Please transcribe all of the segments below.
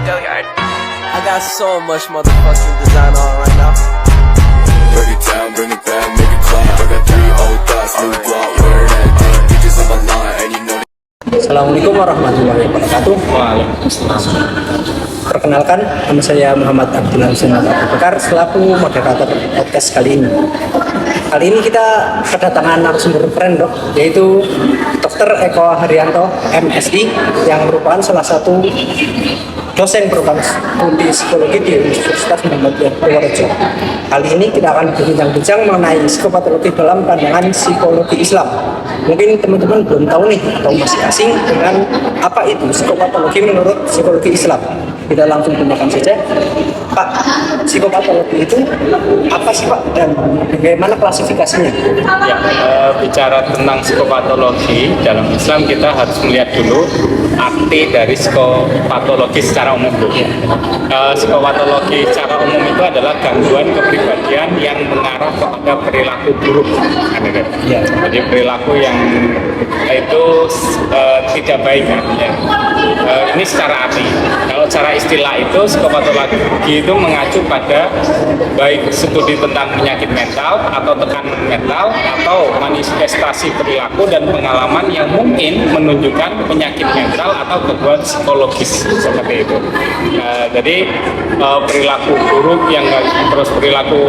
I got so much motherfucking design on right now. Break it down, bring it back, make it clap. I got 3 old thoughts, new guap, wear that thing. Bitches on my line, and you know. Assalamualaikum warahmatullahi wabarakatuh. Perkenalkan, nama saya Muhammad Abdullah Husain Abu Bakar selaku moderator podcast kali ini. Kali ini kita kedatangan narasumber keren dok, yaitu Dr. Eko Haryanto, MSI, yang merupakan salah satu dosen program studi psikologi di Universitas Muhammadiyah Purworejo. Kali ini kita akan berbincang-bincang mengenai psikopatologi dalam pandangan psikologi Islam. Mungkin teman-teman belum tahu nih atau masih asing dengan apa itu psikopatologi menurut psikologi Islam. Kita langsung gunakan saja. Pak, psikopatologi itu apa sih Pak dan bagaimana klasifikasinya? Ya, bicara tentang psikopatologi dalam Islam kita harus melihat dulu arti dari psikopatologi secara umum. Psikopatologi secara umum itu adalah gangguan kepribadian yang mengarah kepada perilaku buruk. Ya. Jadi perilaku yang itu tidak baik kan? Ya. Ini secara arti. Kalau secara istilah itu psikopatologi itu mengacu pada baik studi tentang penyakit mental atau tekanan mental atau manifestasi perilaku dan pengalaman yang mungkin menunjukkan penyakit mental atau gangguan psikologis seperti itu. Jadi perilaku buruk yang terus perilaku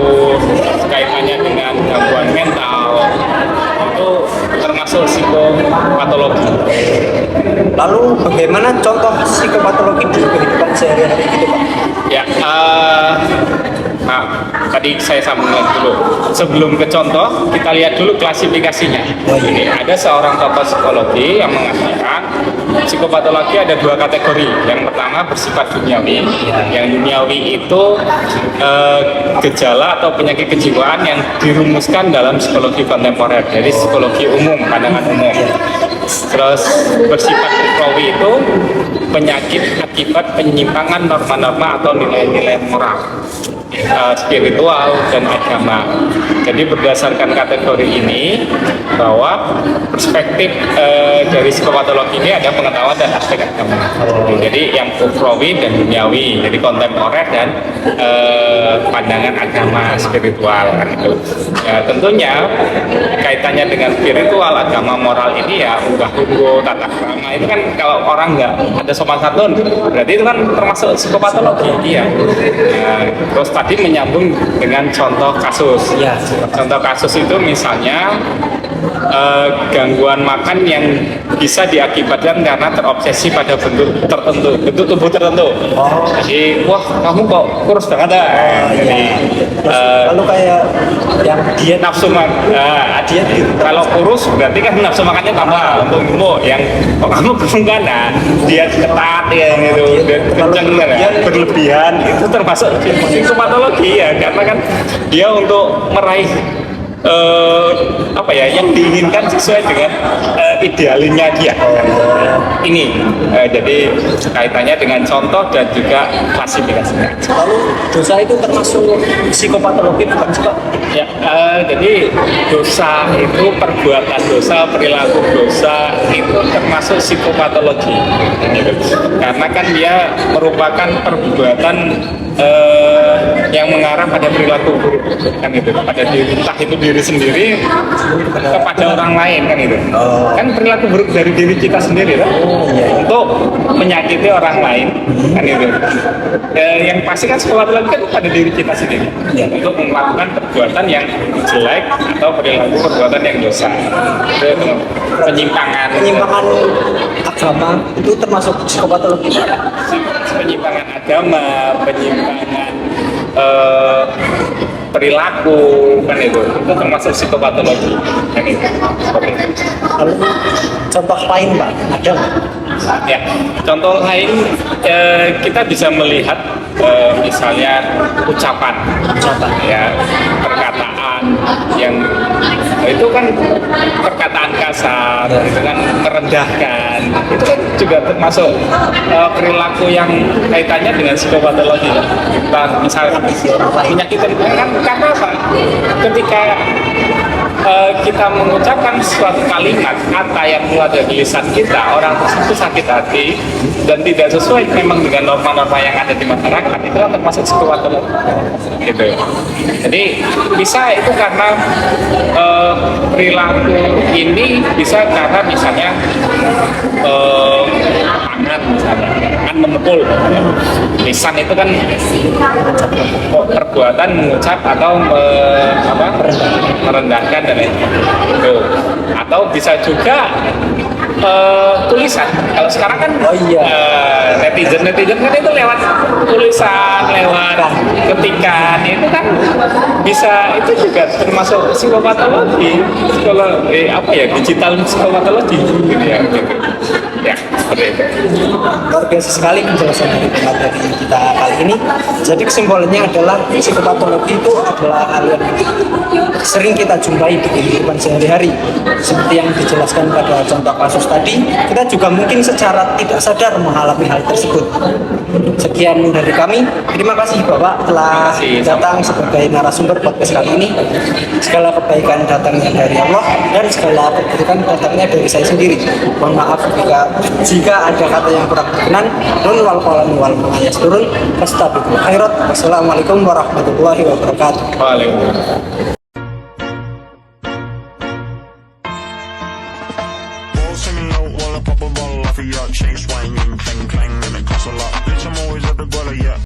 kaitannya dengan gangguan mental itu termasuk psikopatologi. Lalu bagaimana contoh psikopatologi di kehidupan sehari-hari gitu Pak? Ya, tadi saya sambungkan dulu. Sebelum ke contoh, kita lihat dulu klasifikasinya. Ini ada seorang tokoh psikologi yang mengatakan psikopatologi ada 2 kategori. Yang pertama bersifat duniawi. Yang duniawi itu gejala atau penyakit kejiwaan yang dirumuskan dalam psikologi kontemporer, jadi psikologi umum, pandangan umum. Terus bersifat ukhrawi itu penyakit akibat penyimpangan norma-norma atau nilai-nilai moral, spiritual dan agama. Jadi berdasarkan kategori ini bahwa perspektif dari psikopatologi ini ada pengetahuan dan aspek agama. Jadi yang ukhrawi dan duniawi, jadi kontemporer dan pandangan agama spiritual kan itu. Ya, tentunya kaitannya dengan spiritual, agama, moral ini ya unggah-ungguh, tata krama itu kan kalau orang nggak ada sopan santun berarti itu kan termasuk psikopatologi. Iya. Terus tadi menyambung dengan contoh kasus. Ya. Contoh kasus itu misalnya gangguan makan yang bisa diakibatkan karena terobsesi pada bentuk tertentu, bentuk tubuh tertentu. Jadi, wah kamu kok kurus banget ya. Jadi, lalu kayak yang diet nafsu makan. Diet gitu. Kalau kurus berarti kan nafsu makannya tambah untuk gemuk. Yang kamu belum kan, diet ketat ya gitu, kenceng ya, berlebihan itu termasuk psikopatologi ya, karena kan dia untuk meraih yang diinginkan sesuai dengan idealnya dia. Ini jadi kaitannya dengan contoh dan juga klasifikasinya. Lalu dosa itu termasuk psikopatologi bukan sih Pak? Ya, jadi dosa itu perbuatan dosa, perilaku dosa itu termasuk psikopatologi. Karena kan dia merupakan perbuatan yang mengarah pada perilaku buruk kan itu, pada diri, entah itu diri sendiri kepada orang lain kan itu. Kan perilaku buruk dari diri kita sendiri kan, untuk menyakiti orang lain kan itu. Yang pasti kan psikopatologi kan pada diri kita sendiri untuk melakukan perbuatan yang jelek atau perilaku perbuatan yang dosa. Itu penyimpangan agama itu termasuk psikopatologi Pak? Penyimpangan agama, penyimpangan perilaku kan itu termasuk psikopatologi kan itu. Lalu contoh lain Pak ada nggak? Ya, contoh lain kita bisa melihat misalnya ucapan ya, perkataan yang itu kan perkataan kasar, itu kan merendahkan, itu kan juga termasuk perilaku yang kaitannya dengan psikopatologi. Kita misalnya menyakitkan kan karena apa? Ketika kita mengucapkan suatu kalimat kata yang keluar dari lisan kita, orang tersebut sakit hati dan tidak sesuai memang dengan norma-norma yang ada di masyarakat, itu kan termasuk kekuatan gitu. Jadi bisa itu karena perilaku ini bisa karena misalnya tangan misalnya kan memukul, lisan itu kan perbuatan mengucap atau merendahkan dan lain gitu. Atau bisa juga tulisan. Kalau sekarang kan netizen kan itu lewat tulisan, lewat ketikan, itu kan bisa, itu juga termasuk psikopatologi, digital psikopatologi gitu ya. Ya, seperti itu. Luar biasa sekali penjelasan dari pemateri kita kali ini. Jadi kesimpulannya adalah psikopatologi itu adalah hal yang sering kita jumpai di kehidupan sehari-hari. Seperti yang dijelaskan pada contoh kasus tadi, kita juga mungkin secara tidak sadar mengalami hal tersebut. Sekian dari kami. Terima kasih Bapak telah datang sebagai narasumber podcast kali ini. Segala kebaikan datangnya dari Allah dan segala keburukan datangnya dari saya sendiri. Mohon maaf jika ada kata yang kurang berkenan. Nun wal qalam wal mayas turun. Astagfirullah khairat. Wassalamualaikum warahmatullahi wabarakatuh. Waalaikumsalam. Singing low while I pop a bottle off of your chain swinging, clang clang, and it costs a lot. Bitch, I'm always at the gutter, yeah.